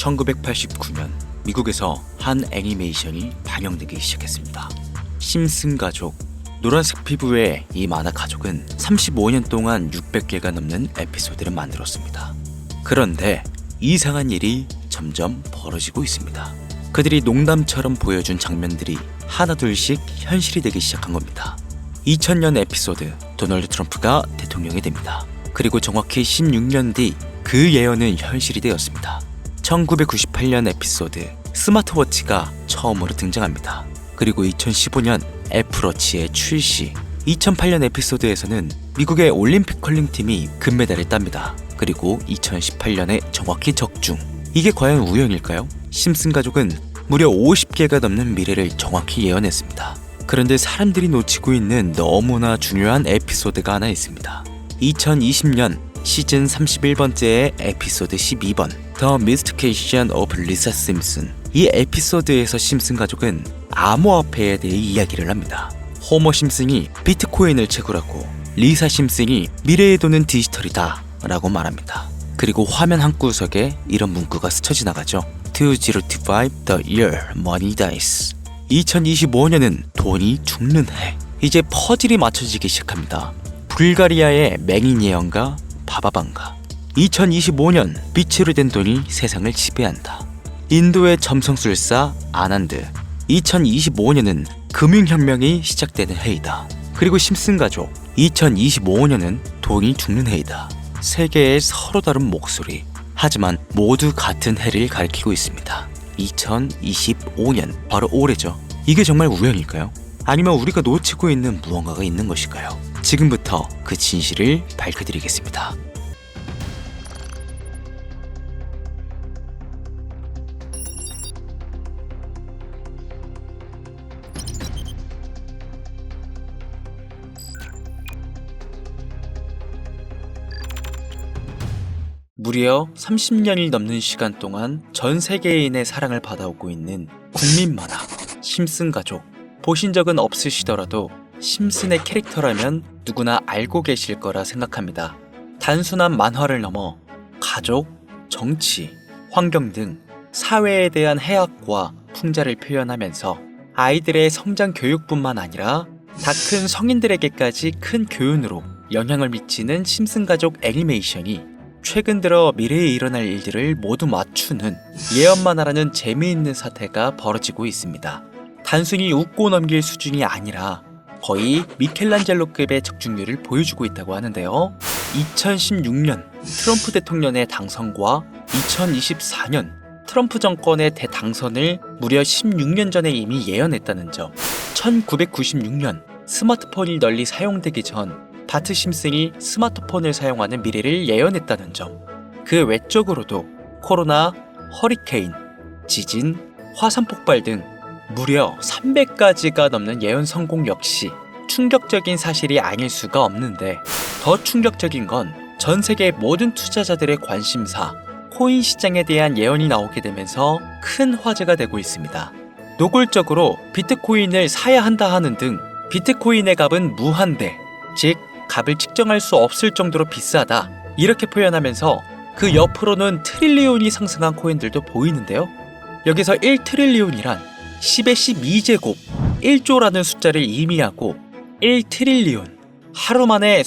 1989년 미국에서 한 애니메이션이 방영되기 시작했습니다. 심슨 가족. 노란색 피부의 이 만화 가족은 35년 동안 600개가 넘는 에피소드를 만들었습니다. 그런데 이상한 일이 점점 벌어지고 있습니다. 그들이 농담처럼 보여준 장면들이 하나둘씩 현실이 되기 시작한 겁니다. 2000년 에피소드, 도널드 트럼프가 대통령이 됩니다. 그리고 정확히 16년 뒤 그 예언은 현실이 되었습니다. 1998년 에피소드, 스마트워치가 처음으로 등장합니다. 그리고 2015년 애플워치의 출시, 2008년 에피소드에서는 미국의 올림픽 컬링팀이 금메달을 땁니다. 그리고 2018년에 정확히 적중. 이게 과연 우연일까요? 심슨 가족은 무려 50개가 넘는 미래를 정확히 예언했습니다. 그런데 사람들이 놓치고 있는 너무나 중요한 에피소드가 하나 있습니다. 2020년 시즌 31번째의 에피소드 12번 The Mystification of Lisa Simpson. 이 에피소드에서 심슨 가족은 암호화폐에 대해 이야기를 합니다. 호머 심슨이 비트코인을 채굴하고 리사 심슨이 미래에 도는 디지털이다 라고 말합니다. 그리고 화면 한 구석에 이런 문구가 스쳐 지나가죠. 2025 The Year Money Dies. 2025년은 돈이 죽는 해. 이제 퍼즐이 맞춰지기 시작합니다. 불가리아의 맹인 예언가 바바방가. 2025년 빛으로 된 돈이 세상을 지배한다. 인도의 점성술사 아난드. 2025년은 금융혁명이 시작되는 해이다. 그리고 심슨 가족. 2025년은 돈이 죽는 해이다. 세계의 서로 다른 목소리. 하지만 모두 같은 해를 가리키고 있습니다. 2025년, 바로 올해죠. 이게 정말 우연일까요? 아니면 우리가 놓치고 있는 무언가가 있는 것일까요? 지금부터 그 진실을 밝혀드리겠습니다. 무려 30년이 넘는 시간 동안 전 세계인의 사랑을 받아오고 있는 국민 만화 심슨 가족. 보신 적은 없으시더라도 심슨의 캐릭터라면 누구나 알고 계실 거라 생각합니다. 단순한 만화를 넘어 가족, 정치, 환경 등 사회에 대한 해악과 풍자를 표현하면서 아이들의 성장 교육뿐만 아니라 다 큰 성인들에게까지 큰 교훈으로 영향을 미치는 심슨 가족 애니메이션이 최근 들어 미래에 일어날 일들을 모두 맞추는 예언 만화라는 재미있는 사태가 벌어지고 있습니다. 단순히 웃고 넘길 수준이 아니라 거의 미켈란젤로급의 적중률을 보여주고 있다고 하는데요. 2016년 트럼프 대통령의 당선과 2024년 트럼프 정권의 대당선을 무려 16년 전에 이미 예언했다는 점. 1996년 스마트폰이 널리 사용되기 전 바트 심슨이 스마트폰을 사용하는 미래를 예언했다는 점. 그 외적으로도 코로나, 허리케인, 지진, 화산 폭발 등 무려 300가지가 넘는 예언 성공 역시 충격적인 사실이 아닐 수가 없는데, 더 충격적인 건 전 세계 모든 투자자들의 관심사, 코인 시장에 대한 예언이 나오게 되면서 큰 화제가 되고 있습니다. 노골적으로 비트코인을 사야 한다 하는 등 비트코인의 값은 무한대, 즉 값을 측정할 수 없을 정도로 비싸다, 이렇게 표현하면서 그 옆으로는 트릴리온이 상승한 코인들도 보이는데요. 여기서 1트릴리온이란 10의 12제곱 1조라는 숫자를 의미하고 1트릴리온, 하루 만에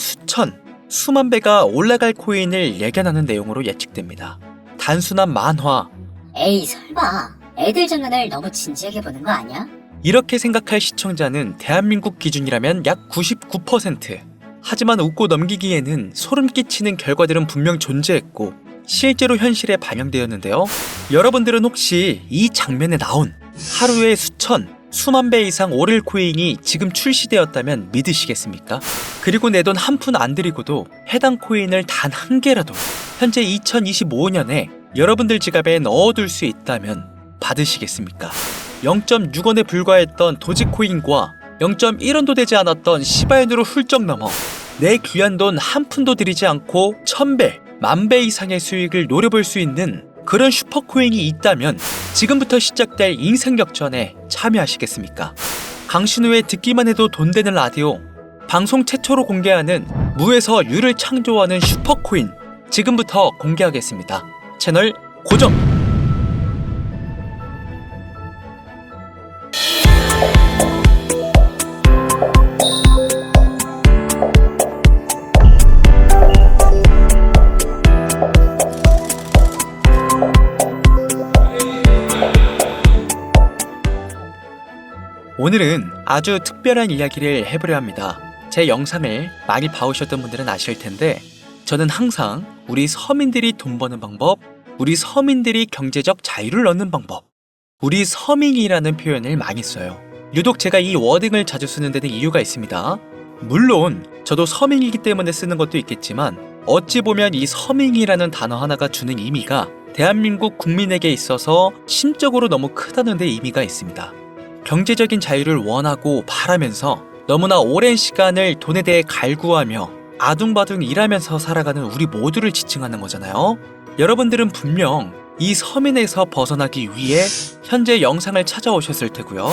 수만 배가 올라갈 코인을 예견하는 내용으로 예측됩니다. 단순한 만화. 에이 설마 애들 장난을 너무 진지하게 보는 거 아니야? 이렇게 생각할 시청자는 대한민국 기준이라면 약 99%. 하지만 웃고 넘기기에는 소름 끼치는 결과들은 분명 존재했고 실제로 현실에 반영되었는데요. 여러분들은 혹시 이 장면에 나온 하루에 수만 배 이상 오를 코인이 지금 출시되었다면 믿으시겠습니까? 그리고 내 돈 한 푼 안 들이고도 해당 코인을 단 한 개라도 현재 2025년에 여러분들 지갑에 넣어둘 수 있다면 받으시겠습니까? 0.6원에 불과했던 도지코인과 0.1원도 되지 않았던 시바인으로 훌쩍 넘어 내 귀한 돈 한 푼도 들이지 않고 1000배, 10,000배 이상의 수익을 노려볼 수 있는 그런 슈퍼코인이 있다면 지금부터 시작될 인생 역전에 참여하시겠습니까? 강신우의 듣기만 해도 돈 되는 라디오, 방송 최초로 공개하는 무에서 유를 창조하는 슈퍼코인, 지금부터 공개하겠습니다. 채널 고정! 오늘은 아주 특별한 이야기를 해보려 합니다. 제 영상을 많이 봐오셨던 분들은 아실 텐데 저는 항상 우리 서민들이 돈 버는 방법, 우리 서민들이 경제적 자유를 얻는 방법, 우리 서민이라는 표현을 많이 써요. 유독 제가 이 워딩을 자주 쓰는 데는 이유가 있습니다. 물론 저도 서민이기 때문에 쓰는 것도 있겠지만 어찌 보면 이 서민이라는 단어 하나가 주는 의미가 대한민국 국민에게 있어서 심적으로 너무 크다는 데 의미가 있습니다. 경제적인 자유를 원하고 바라면서 너무나 오랜 시간을 돈에 대해 갈구하며 아둥바둥 일하면서 살아가는 우리 모두를 지칭하는 거잖아요. 여러분들은 분명 이 서민에서 벗어나기 위해 현재 영상을 찾아오셨을 테고요.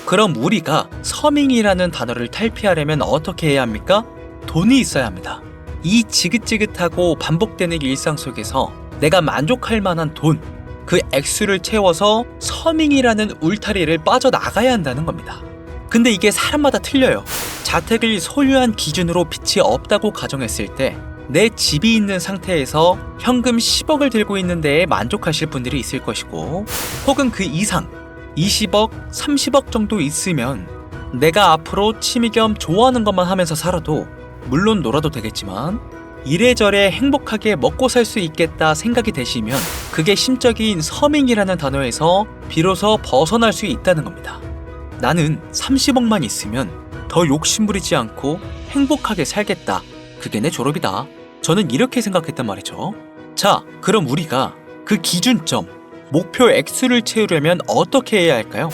그럼 우리가 서민이라는 단어를 탈피하려면 어떻게 해야 합니까? 돈이 있어야 합니다. 이 지긋지긋하고 반복되는 일상 속에서 내가 만족할 만한 돈, 그 액수를 채워서 서민이라는 울타리를 빠져나가야 한다는 겁니다. 근데 이게 사람마다 틀려요. 자택을 소유한 기준으로 빚이 없다고 가정했을 때 내 집이 있는 상태에서 현금 10억을 들고 있는 데에 만족하실 분들이 있을 것이고, 혹은 그 이상 20억, 30억 정도 있으면 내가 앞으로 취미 겸 좋아하는 것만 하면서 살아도 물론 놀아도 되겠지만 이래저래 행복하게 먹고 살 수 있겠다 생각이 되시면 그게 심적인 서민이라는 단어에서 비로소 벗어날 수 있다는 겁니다. 나는 30억만 있으면 더 욕심부리지 않고 행복하게 살겠다. 그게 내 졸업이다. 저는 이렇게 생각했단 말이죠. 자, 그럼 우리가 그 기준점, 목표 액수를 채우려면 어떻게 해야 할까요?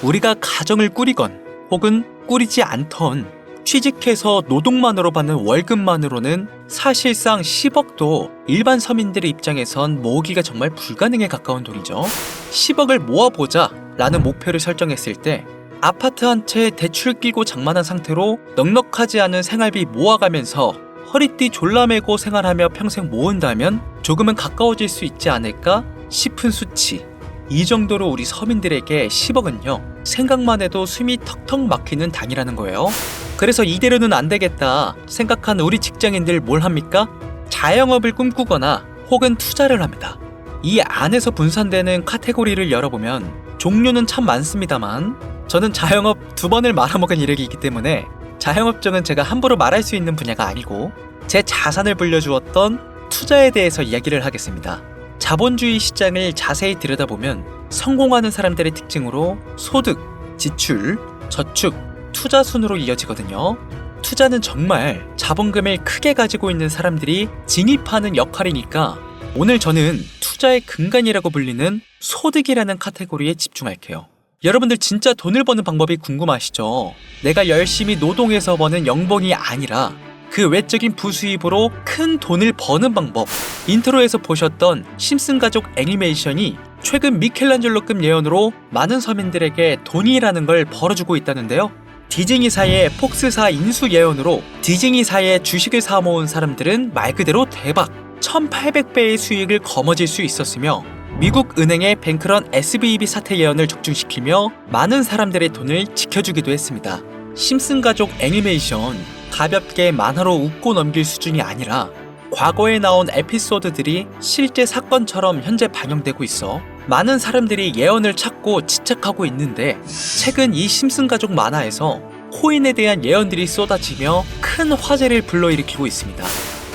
우리가 가정을 꾸리건 혹은 꾸리지 않던 취직해서 노동만으로 받는 월급만으로는 사실상 10억도 일반 서민들의 입장에선 모으기가 정말 불가능에 가까운 돈이죠. 10억을 모아보자 라는 목표를 설정했을 때 아파트 한 채 대출 끼고 장만한 상태로 넉넉하지 않은 생활비 모아가면서 허리띠 졸라매고 생활하며 평생 모은다면 조금은 가까워질 수 있지 않을까 싶은 수치. 이 정도로 우리 서민들에게 10억은요 생각만 해도 숨이 턱턱 막히는 단위라는 거예요. 그래서 이대로는 안 되겠다 생각한 우리 직장인들 뭘 합니까? 자영업을 꿈꾸거나 혹은 투자를 합니다. 이 안에서 분산되는 카테고리를 열어보면 종류는 참 많습니다만 저는 자영업 2번을 말아먹은 이력이 있기 때문에 자영업종은 제가 함부로 말할 수 있는 분야가 아니고 제 자산을 불려주었던 투자에 대해서 이야기를 하겠습니다. 자본주의 시장을 자세히 들여다보면 성공하는 사람들의 특징으로 소득, 지출, 저축, 투자 순으로 이어지거든요. 투자는 정말 자본금을 크게 가지고 있는 사람들이 진입하는 역할이니까 오늘 저는 투자의 근간이라고 불리는 소득이라는 카테고리에 집중할게요. 여러분들 진짜 돈을 버는 방법이 궁금하시죠? 내가 열심히 노동해서 버는 연봉이 아니라 그 외적인 부수입으로 큰 돈을 버는 방법. 인트로에서 보셨던 심슨 가족 애니메이션이 최근 미켈란젤로급 예언으로 많은 서민들에게 돈이라는 걸 벌어주고 있다는데요. 디즈니사의 폭스사 인수 예언으로 디즈니사의 주식을 사모은 사람들은 말 그대로 대박 1800배의 수익을 거머쥘 수 있었으며 미국 은행의 뱅크런 SVB 사태 예언을 적중시키며 많은 사람들의 돈을 지켜주기도 했습니다. 심슨 가족 애니메이션 가볍게 만화로 웃고 넘길 수준이 아니라 과거에 나온 에피소드들이 실제 사건처럼 현재 반영되고 있어 많은 사람들이 예언을 찾고 지착하고 있는데 최근 이 심슨 가족 만화에서 코인에 대한 예언들이 쏟아지며 큰 화제를 불러일으키고 있습니다.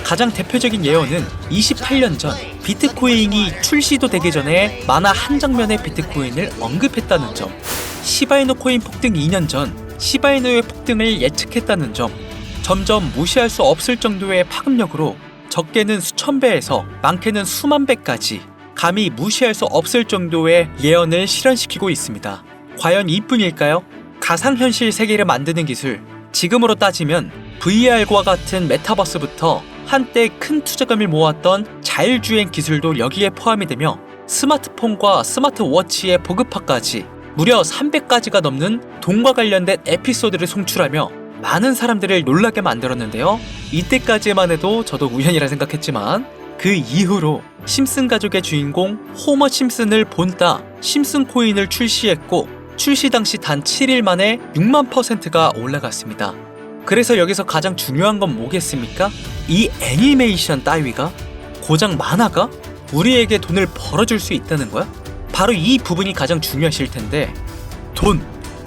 가장 대표적인 예언은 28년 전 비트코인이 출시도 되기 전에 만화 한 장면의 비트코인을 언급했다는 점, 시바이누 코인 폭등 2년 전 시바이누의 폭등을 예측했다는 점, 점점 무시할 수 없을 정도의 파급력으로 적게는 수천 배에서 많게는 수만 배까지 감히 무시할 수 없을 정도의 예언을 실현시키고 있습니다. 과연 이뿐일까요? 가상현실 세계를 만드는 기술, 지금으로 따지면 VR과 같은 메타버스부터 한때 큰 투자금을 모았던 자율주행 기술도 여기에 포함이 되며 스마트폰과 스마트워치의 보급화까지 무려 300가지가 넘는 돈과 관련된 에피소드를 송출하며 많은 사람들을 놀라게 만들었는데요. 이때까지만 해도 저도 우연이라 생각했지만 그 이후로 심슨 가족의 주인공 호머 심슨을 본따 심슨 코인을 출시했고 출시 당시 단 7일 만에 6만%가 올라갔습니다. 그래서 여기서 가장 중요한 건 뭐겠습니까? 이 애니메이션 따위가 고작 만화가 우리에게 돈을 벌어줄 수 있다는 거야? 바로 이 부분이 가장 중요하실 텐데 돈,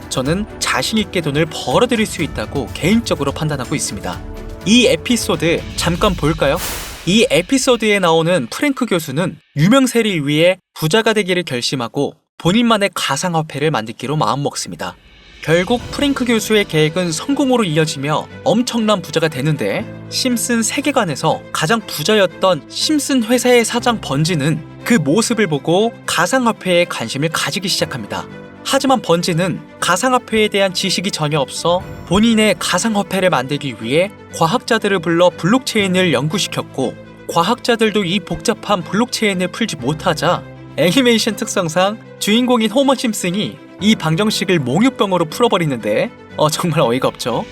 저는 자신있게 돈을 벌어들일 수 있다고 개인적으로 판단하고 있습니다. 이 에피소드 잠깐 볼까요? 이 에피소드에 나오는 프랭크 교수는 유명세를 위해 부자가 되기를 결심하고 본인만의 가상화폐를 만들기로 마음먹습니다. 결국 프랭크 교수의 계획은 성공으로 이어지며 엄청난 부자가 되는데, 심슨 세계관에서 가장 부자였던 심슨 회사의 사장 번지는 그 모습을 보고 가상화폐에 관심을 가지기 시작합니다. 하지만 번지는 가상화폐에 대한 지식이 전혀 없어 본인의 가상화폐를 만들기 위해 과학자들을 불러 블록체인을 연구시켰고, 과학자들도 이 복잡한 블록체인을 풀지 못하자 애니메이션 특성상 주인공인 호머 심슨이 이 방정식을 몽유병으로 풀어버리는데 정말 어이가 없죠.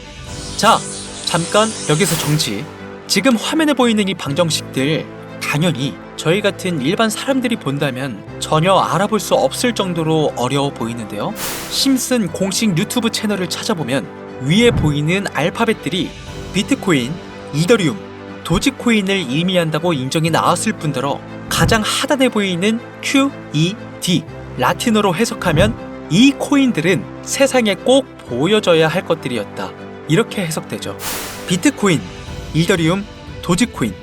자, 잠깐 여기서 정지. 지금 화면에 보이는 이 방정식들 당연히 저희 같은 일반 사람들이 본다면 전혀 알아볼 수 없을 정도로 어려워 보이는데요. 심슨 공식 유튜브 채널을 찾아보면 위에 보이는 알파벳들이 비트코인, 이더리움, 도지코인을 의미한다고 인정이 나왔을 뿐더러 가장 하단에 보이는 QED 라틴어로 해석하면 이 코인들은 세상에 꼭 보여져야 할 것들이었다, 이렇게 해석되죠. 비트코인, 이더리움, 도지코인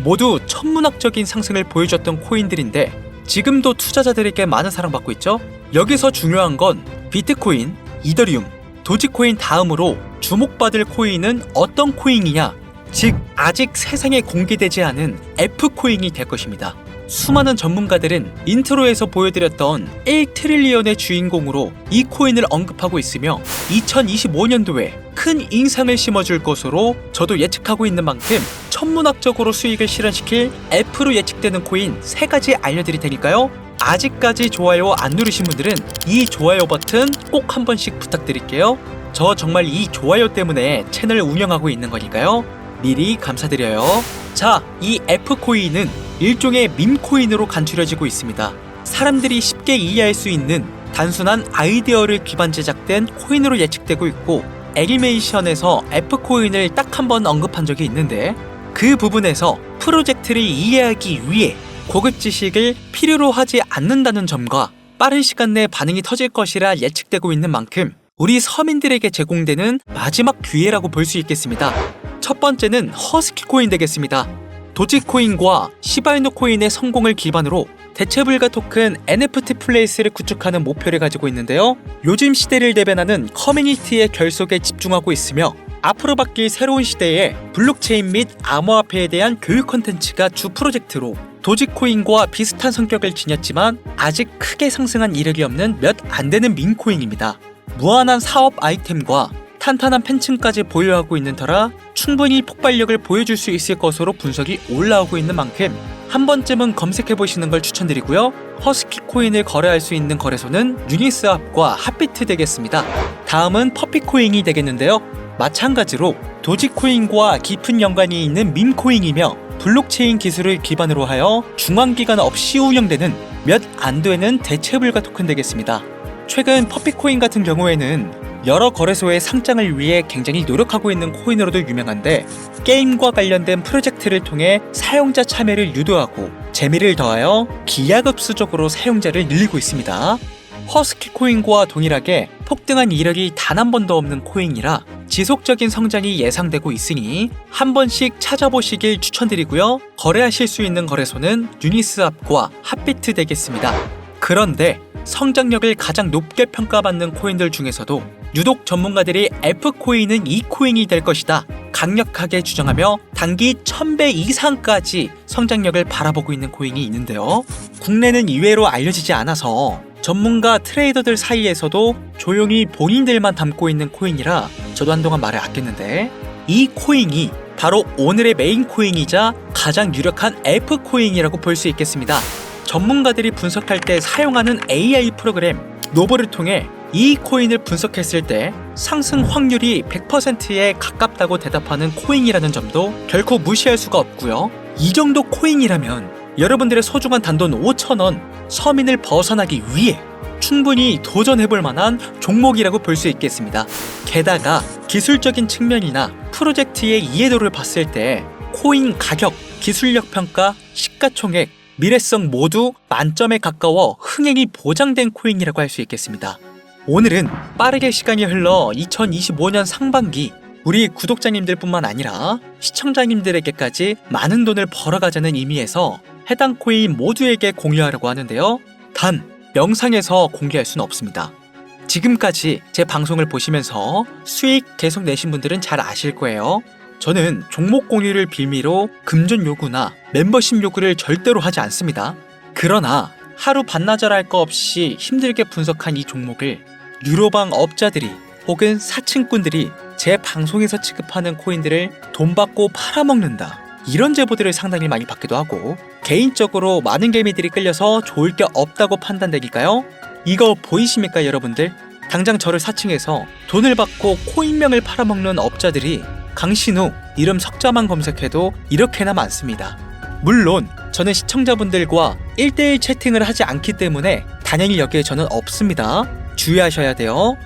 모두 천문학적인 상승을 보여줬던 코인들인데 지금도 투자자들에게 많은 사랑받고 있죠. 여기서 중요한 건 비트코인, 이더리움, 도지코인 다음으로 주목받을 코인은 어떤 코인이냐, 즉 아직 세상에 공개되지 않은 F코인이 될 것입니다. 수많은 전문가들은 인트로에서 보여드렸던 1트릴리언의 주인공으로 이 코인을 언급하고 있으며 2025년도에 큰 인상을 심어줄 것으로 저도 예측하고 있는 만큼 천문학적으로 수익을 실현시킬 F로 예측되는 코인 3가지 알려드릴 테니까요. 아직까지 좋아요 안 누르신 분들은 이 좋아요 버튼 꼭 한 번씩 부탁드릴게요. 저 정말 이 좋아요 때문에 채널 운영하고 있는 거니까요. 미리 감사드려요. 자, 이 F코인은 일종의 밈코인으로 간추려지고 있습니다. 사람들이 쉽게 이해할 수 있는 단순한 아이디어를 기반 제작된 코인으로 예측되고 있고, 애니메이션에서 F코인을 딱 한 번 언급한 적이 있는데 그 부분에서 프로젝트를 이해하기 위해 고급 지식을 필요로 하지 않는다는 점과 빠른 시간 내에 반응이 터질 것이라 예측되고 있는 만큼 우리 서민들에게 제공되는 마지막 기회라고 볼 수 있겠습니다. 첫 번째는 허스키 코인 되겠습니다. 도지코인과 시바이누 코인의 성공을 기반으로 대체불가 토큰 NFT 플레이스를 구축하는 목표를 가지고 있는데요. 요즘 시대를 대변하는 커뮤니티의 결속에 집중하고 있으며 앞으로 바뀔 새로운 시대에 블록체인 및 암호화폐에 대한 교육 콘텐츠가 주 프로젝트로 도지코인과 비슷한 성격을 지녔지만 아직 크게 상승한 이력이 없는 몇 안 되는 밈코인입니다. 무한한 사업 아이템과 탄탄한 팬층까지 보유하고 있는 터라 충분히 폭발력을 보여줄 수 있을 것으로 분석이 올라오고 있는 만큼 한 번쯤은 검색해보시는 걸 추천드리고요. 허스키 코인을 거래할 수 있는 거래소는 유니스왑과 핫비트 되겠습니다. 다음은 퍼피코인이 되겠는데요. 마찬가지로 도지코인과 깊은 연관이 있는 밈코인이며 블록체인 기술을 기반으로 하여 중앙기관 없이 운영되는 몇 안 되는 대체불가 토큰 되겠습니다. 최근 퍼피코인 같은 경우에는 여러 거래소의 상장을 위해 굉장히 노력하고 있는 코인으로도 유명한데, 게임과 관련된 프로젝트를 통해 사용자 참여를 유도하고 재미를 더하여 기하급수적으로 사용자를 늘리고 있습니다. 허스키 코인과 동일하게 폭등한 이력이 단 한 번도 없는 코인이라 지속적인 성장이 예상되고 있으니 한 번씩 찾아보시길 추천드리고요. 거래하실 수 있는 거래소는 유니스왑과 핫비트 되겠습니다. 그런데 성장력을 가장 높게 평가받는 코인들 중에서도 유독 전문가들이 F코인은 이 코인이 될 것이다 강력하게 주장하며 단기 1000배 이상까지 성장력을 바라보고 있는 코인이 있는데요. 국내는 이외로 알려지지 않아서 전문가 트레이더들 사이에서도 조용히 본인들만 담고 있는 코인이라 저도 한동안 말을 아꼈는데, 이 코인이 바로 오늘의 메인 코인이자 가장 유력한 F코인이라고 볼 수 있겠습니다. 전문가들이 분석할 때 사용하는 AI 프로그램 노보를 통해 이 코인을 분석했을 때 상승 확률이 100%에 가깝다고 대답하는 코인이라는 점도 결코 무시할 수가 없고요. 이 정도 코인이라면 여러분들의 소중한 단돈 5,000원 서민을 벗어나기 위해 충분히 도전해볼 만한 종목이라고 볼 수 있겠습니다. 게다가 기술적인 측면이나 프로젝트의 이해도를 봤을 때 코인 가격, 기술력 평가, 시가총액, 미래성 모두 만점에 가까워 흥행이 보장된 코인이라고 할 수 있겠습니다. 오늘은 빠르게 시간이 흘러 2025년 상반기 우리 구독자님들뿐만 아니라 시청자님들에게까지 많은 돈을 벌어가자는 의미에서 해당 코인 모두에게 공유하려고 하는데요. 단 영상에서 공개할 수는 없습니다. 지금까지 제 방송을 보시면서 수익 계속 내신 분들은 잘 아실 거예요. 저는 종목 공유를 빌미로 금전 요구나 멤버십 요구를 절대로 하지 않습니다. 그러나 하루 반나절 할 거 없이 힘들게 분석한 이 종목을 유로방 업자들이 혹은 사칭꾼들이 제 방송에서 취급하는 코인들을 돈 받고 팔아먹는다, 이런 제보들을 상당히 많이 받기도 하고, 개인적으로 많은 개미들이 끌려서 좋을 게 없다고 판단되니까요. 이거 보이십니까 여러분들? 당장 저를 사칭해서 돈을 받고 코인명을 팔아먹는 업자들이 강신욱 이름 석자만 검색해도 이렇게나 많습니다. 물론 저는 시청자분들과 1대1 채팅을 하지 않기 때문에 당연히 여기에 저는 없습니다. 주의하셔야 돼요.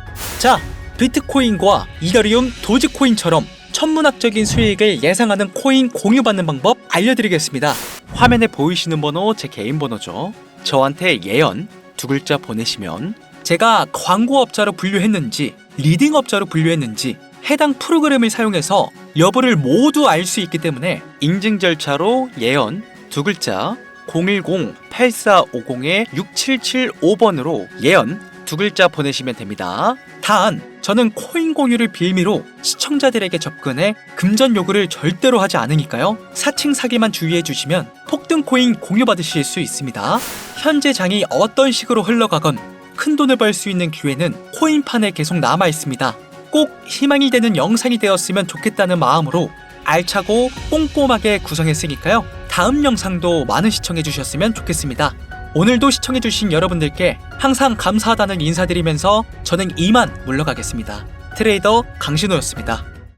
자, 비트코인과 이더리움, 도지코인처럼 천문학적인 수익을 예상하는 코인 공유받는 방법 알려드리겠습니다. 화면에 보이시는 번호 제 개인 번호죠. 저한테 예언 두 글자 보내시면 제가 광고업자로 분류했는지 리딩업자로 분류했는지 해당 프로그램을 사용해서 여부를 모두 알 수 있기 때문에 인증 절차로 예언 두 글자 010-8450-6775번으로 예언 두 글자 보내시면 됩니다. 단 저는 코인 공유를 빌미로 시청자들에게 접근해 금전 요구를 절대로 하지 않으니까요. 사칭 사기만 주의해 주시면 폭등 코인 공유 받으실 수 있습니다. 현재 장이 어떤 식으로 흘러가건 큰 돈을 벌 수 있는 기회는 코인판에 계속 남아 있습니다. 꼭 희망이 되는 영상이 되었으면 좋겠다는 마음으로 알차고 꼼꼼하게 구성했으니까요. 다음 영상도 많은 시청해 주셨으면 좋겠습니다. 오늘도 시청해 주신 여러분들께 항상 감사하다는 인사드리면서 저는 이만 물러가겠습니다. 트레이더 강신호였습니다.